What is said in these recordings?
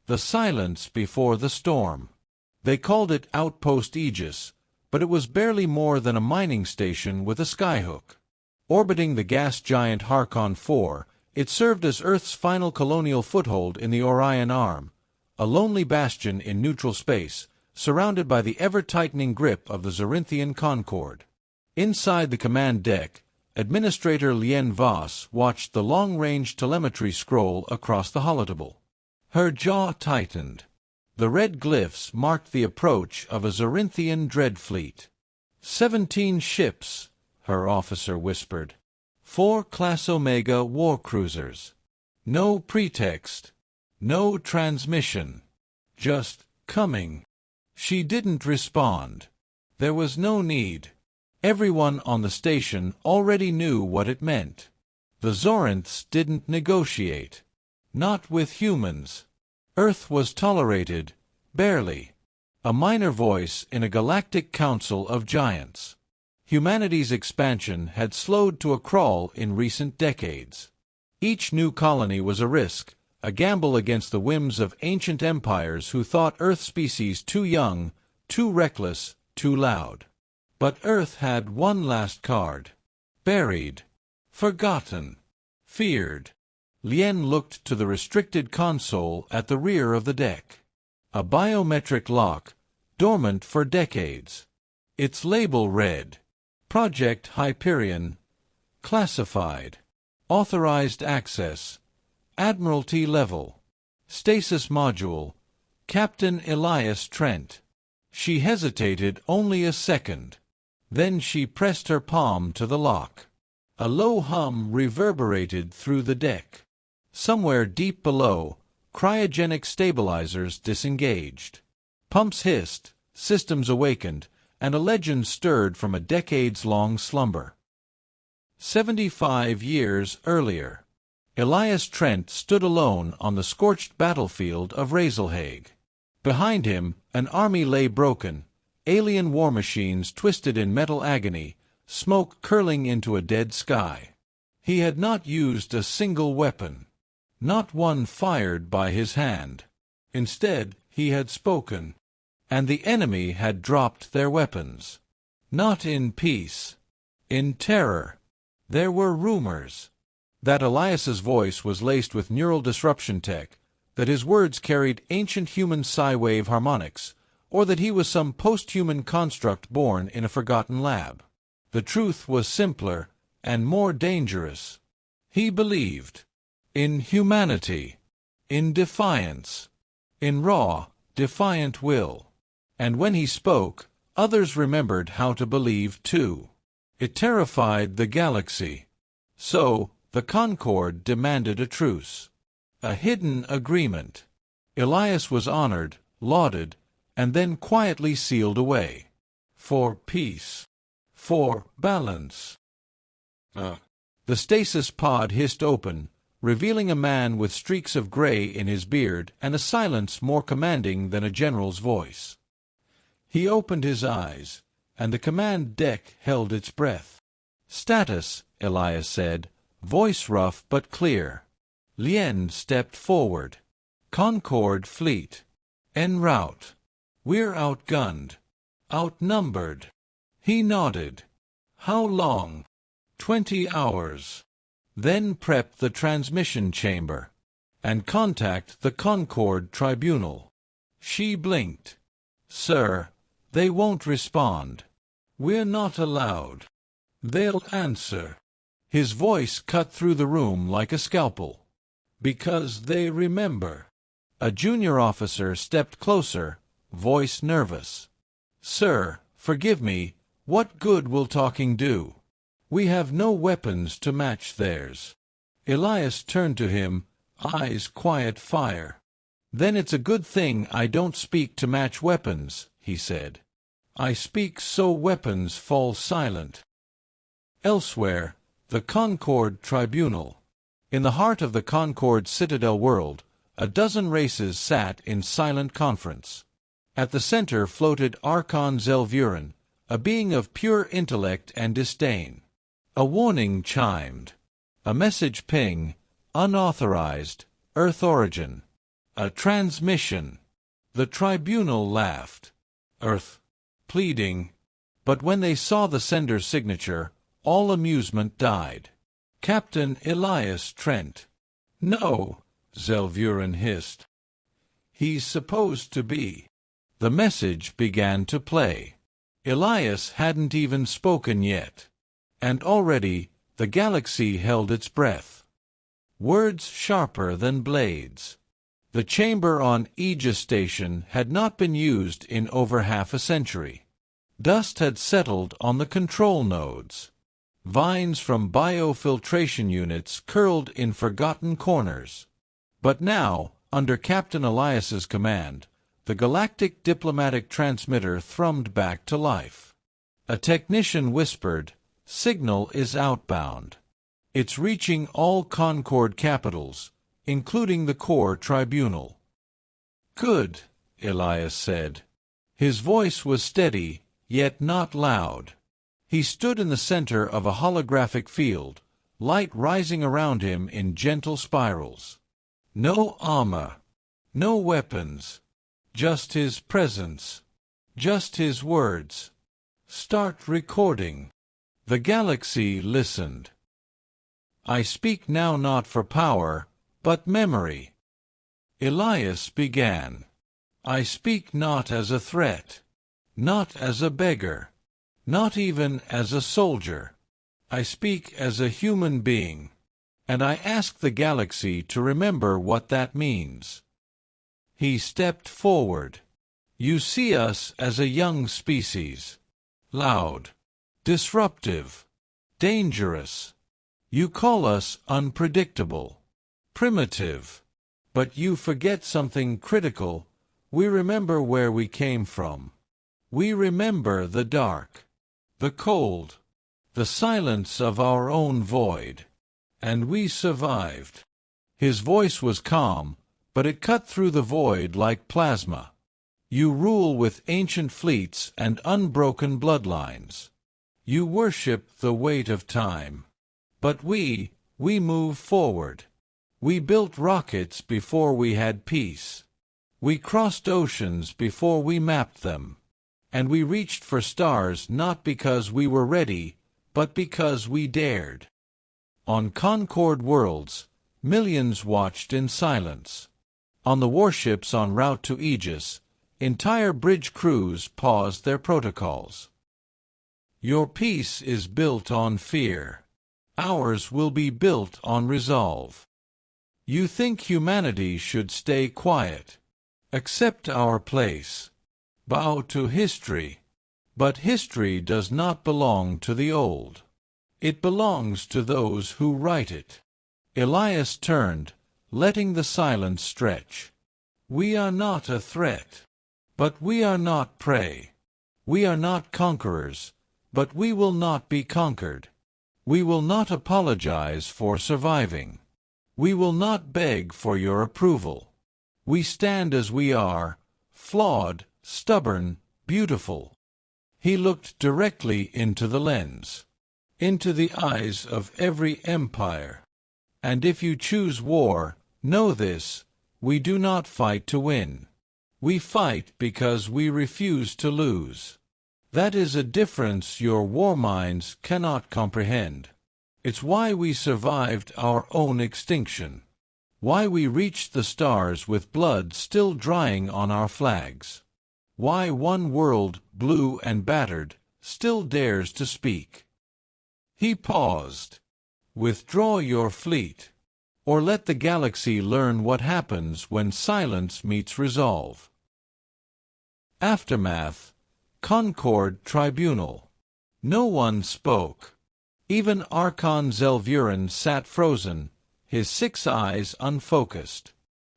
The silence before the storm. They called it Outpost Aegis, but it was barely more than a mining station with a skyhook. Orbiting the gas giant Harkon 4, it served as Earth's final colonial foothold in the Orion Arm, a lonely bastion in neutral space, surrounded by the ever-tightening grip of the Zorinthian Concorde. Inside the command deck, Administrator Lien Voss watched the long-range telemetry scroll across the holotable. Her jaw tightened. The red glyphs marked the approach of a Zorinthian dread fleet. 17 ships, her officer whispered. 4 Class Omega war cruisers. No pretext. No transmission. Just coming. She didn't respond. There was no need. Everyone on the station already knew what it meant. The Zorinths didn't negotiate. Not with humans. Earth was tolerated, barely. A minor voice in a galactic council of giants. Humanity's expansion had slowed to a crawl in recent decades. Each new colony was a risk, a gamble against the whims of ancient empires who thought Earth species too young, too reckless, too loud. But Earth had one last card. Buried. Forgotten. Feared. Lien looked to the restricted console at the rear of the deck. A biometric lock, dormant for decades. Its label read, Project Hyperion. Classified. Authorized access. Admiralty level. Stasis module. Captain Elias Trent. She hesitated only a second. Then she pressed her palm to the lock. A low hum reverberated through the deck. Somewhere deep below, cryogenic stabilizers disengaged. Pumps hissed, systems awakened, and a legend stirred from a decades-long slumber. 75 years earlier, Elias Trent stood alone on the scorched battlefield of Razelhague. Behind him, an army lay broken, alien war machines twisted in metal agony, smoke curling into a dead sky. He had not used a single weapon. Not one fired by his hand. Instead, he had spoken. And the enemy had dropped their weapons. Not in peace. In terror. There were rumors. That Elias's voice was laced with neural disruption tech, that his words carried ancient human psi-wave harmonics, or that he was some post-human construct born in a forgotten lab. The truth was simpler and more dangerous. He believed. In humanity. In defiance. In raw, defiant will. And when he spoke, others remembered how to believe too. It terrified the galaxy. So, the Concorde demanded a truce. A hidden agreement. Elias was honored, lauded, and then quietly sealed away. For peace. For balance. The stasis pod hissed open, revealing a man with streaks of gray in his beard and a silence more commanding than a general's voice. He opened his eyes, and the command deck held its breath. Status, Elias said, voice rough but clear. Lien stepped forward. Concorde fleet. En route. We're outgunned. Outnumbered. He nodded. How long? 20 hours. Then prep the transmission chamber. And contact the Concorde Tribunal. She blinked. Sir, they won't respond. We're not allowed. They'll answer. His voice cut through the room like a scalpel. Because they remember. A junior officer stepped closer, voice nervous. Sir, forgive me, what good will talking do? We have no weapons to match theirs. Elias turned to him, eyes quiet fire. Then it's a good thing I don't speak to match weapons, he said. I speak so weapons fall silent. Elsewhere, the Concorde Tribunal. In the heart of the Concorde Citadel world, a dozen races sat in silent conference. At the center floated Archon Zelvurin, a being of pure intellect and disdain. A warning chimed. A message ping, unauthorized, Earth origin. A transmission. The tribunal laughed. Earth. Pleading. But when they saw the sender's signature, all amusement died. Captain Elias Trent. No, Zelvuren hissed. He's supposed to be. The message began to play. Elias hadn't even spoken yet. And already the galaxy held its breath. Words sharper than blades. The chamber on Aegis Station had not been used in over half a century. Dust had settled on the control nodes. Vines from biofiltration units curled in forgotten corners. But now, under Captain Elias's command, the galactic diplomatic transmitter thrummed back to life. A technician whispered, "Signal is outbound. It's reaching all Concord capitals, including the core tribunal." "Good," Elias said. His voice was steady, yet not loud. He stood in the center of a holographic field, light rising around him in gentle spirals. No armor, no weapons, just his presence, just his words. "Start recording." The galaxy listened. "I speak now not for power, but memory." Elias began. "I speak not as a threat, not as a beggar, not even as a soldier. I speak as a human being, and I ask the galaxy to remember what that means." He stepped forward. "You see us as a young species. Loud, disruptive, dangerous. You call us unpredictable, primitive. But you forget something critical. We remember where we came from. We remember the dark, the cold, the silence of our own void. And we survived." His voice was calm, but it cut through the void like plasma. "You rule with ancient fleets and unbroken bloodlines. You worship the weight of time. But we move forward. We built rockets before we had peace. We crossed oceans before we mapped them. And we reached for stars not because we were ready, but because we dared." On Concord worlds, millions watched in silence. On the warships en route to Aegis, entire bridge crews paused their protocols. "Your peace is built on fear. Ours will be built on resolve. You think humanity should stay quiet. Accept our place. Bow to history. But history does not belong to the old. It belongs to those who write it." Elias turned, letting the silence stretch. "We are not a threat. But we are not prey. We are not conquerors, but we will not be conquered. We will not apologize for surviving. We will not beg for your approval. We stand as we are, flawed, stubborn, beautiful." He looked directly into the lens, into the eyes of every empire. "And if you choose war, know this: we do not fight to win. We fight because we refuse to lose. That is a difference your war minds cannot comprehend. It's why we survived our own extinction. Why we reached the stars with blood still drying on our flags. Why one world, blue and battered, still dares to speak." He paused. "Withdraw your fleet, or let the galaxy learn what happens when silence meets resolve." Aftermath. Concord Tribunal. No one spoke. Even Archon Zelvuren sat frozen, his 6 eyes unfocused.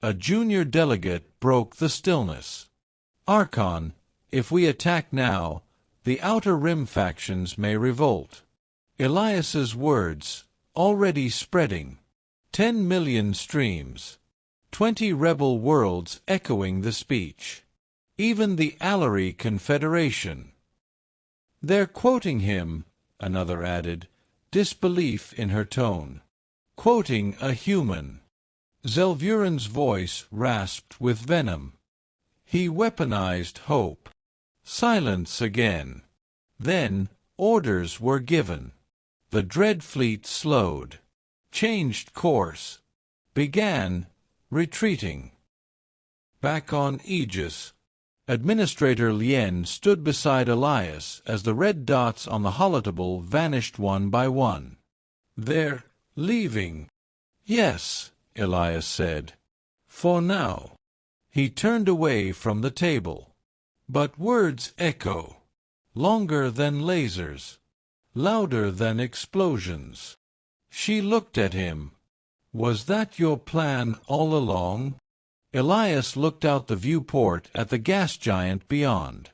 A junior delegate broke the stillness. "Archon, if we attack now, the Outer Rim factions may revolt." Elias's words, already spreading. 10 million streams. 20 rebel worlds echoing the speech. Even the Allery Confederation. "They're quoting him," another added, disbelief in her tone. "Quoting a human." Zelvuran's voice rasped with venom. He weaponized hope. Silence again. Then orders were given. The dread fleet slowed, changed course, began retreating. Back on Aegis, Administrator Lien stood beside Elias as the red dots on the holotable vanished one by one. "They're leaving." "Yes," Elias said. "For now." He turned away from the table. But words echo, longer than lasers, louder than explosions. She looked at him. "Was that your plan all along?" Elias looked out the viewport at the gas giant beyond.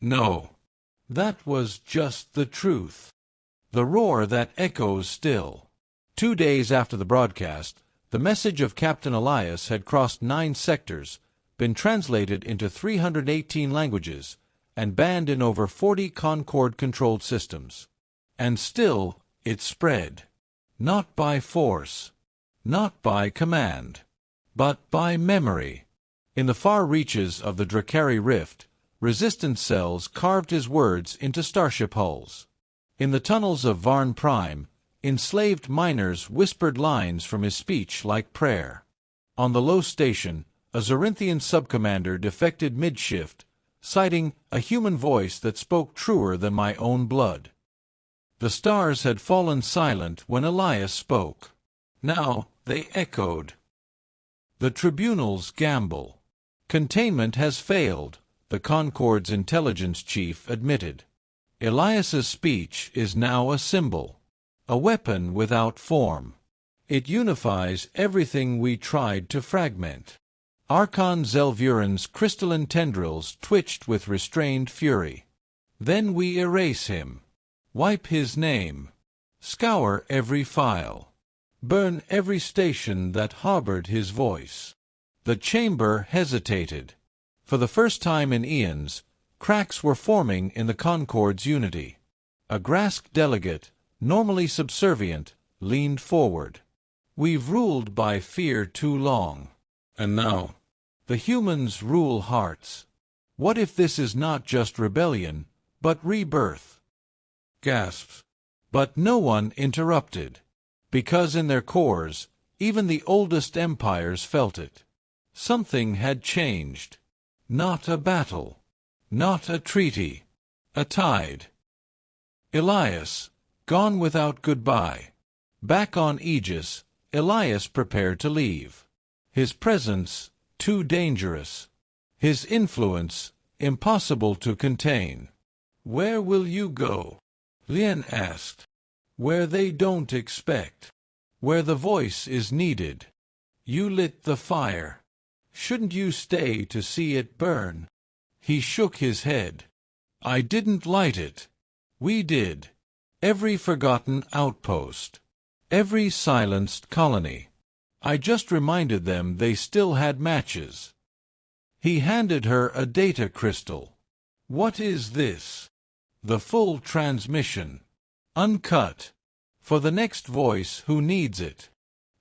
"No. That was just the truth. The roar that echoes still." 2 days after the broadcast, the message of Captain Elias had crossed 9 sectors, been translated into 318 languages, and banned in over 40 Concorde-controlled systems. And still it spread. Not by force, not by command, but by memory. In the far reaches of the Dracari Rift, resistance cells carved his words into starship hulls. In the tunnels of Varn Prime, enslaved miners whispered lines from his speech like prayer. On the low station, a Zorinthian subcommander defected mid-shift, citing a human voice that spoke truer than my own blood. The stars had fallen silent when Elias spoke. Now they echoed. The tribunal's gamble. Containment has failed, the Concorde's intelligence chief admitted. Elias's speech is now a symbol, a weapon without form. It unifies everything we tried to fragment. Archon Zelvuran's crystalline tendrils twitched with restrained fury. Then we erase him, wipe his name, scour every file, burn every station that harbored his voice. The chamber hesitated. For the first time in eons, cracks were forming in the Concorde's unity. A Grask delegate, normally subservient, leaned forward. "We've ruled by fear too long. And now, the humans rule hearts. What if this is not just rebellion, but rebirth?" Gasps. But no one interrupted. Because in their cores, even the oldest empires felt it. Something had changed. Not a battle. Not a treaty. A tide. Elias, gone without goodbye. Back on Aegis, Elias prepared to leave. His presence, too dangerous. His influence, impossible to contain. "Where will you go?" Lien asked. "Where they don't expect. Where the voice is needed. You lit the fire. Shouldn't you stay to see it burn?" He shook his head. "I didn't light it. We did. Every forgotten outpost. Every silenced colony. I just reminded them they still had matches." He handed her a data crystal. "What is this?" "The full transmission. Uncut. For the next voice who needs it."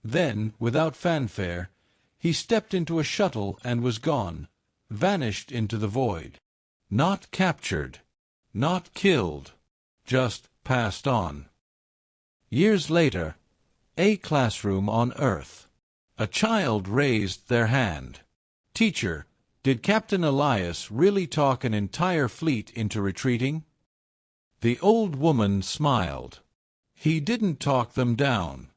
Then, without fanfare, he stepped into a shuttle and was gone, vanished into the void. Not captured. Not killed. Just passed on. Years later, a classroom on Earth. A child raised their hand. "Teacher, did Captain Elias really talk an entire fleet into retreating?" The old woman smiled. "He didn't talk them down.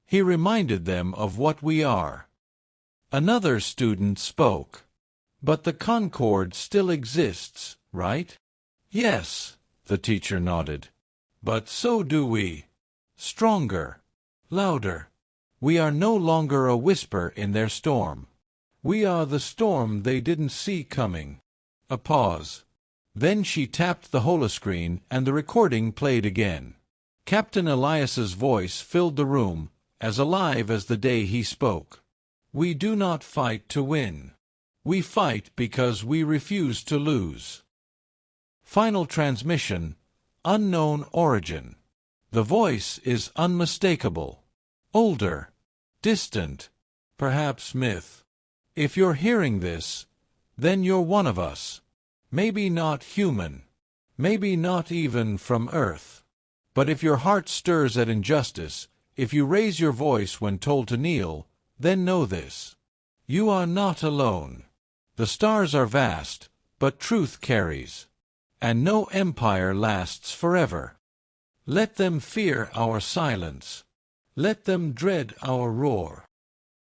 He reminded them of what we are." Another student spoke. "But the Concorde still exists, right?" "Yes," the teacher nodded. "But so do we. Stronger. Louder. We are no longer a whisper in their storm. We are the storm they didn't see coming." A pause. Then she tapped the holoscreen and the recording played again. Captain Elias's voice filled the room, as alive as the day he spoke. "We do not fight to win. We fight because we refuse to lose." Final transmission, unknown origin. The voice is unmistakable. Older. Distant. perhaps myth. If you're hearing this, then you're one of us. Maybe not human. Maybe not even from Earth. But if your heart stirs at injustice, if you raise your voice when told to kneel, then know this. You are not alone. The stars are vast, but truth carries. And no empire lasts forever. Let them fear our silence. Let them dread our roar.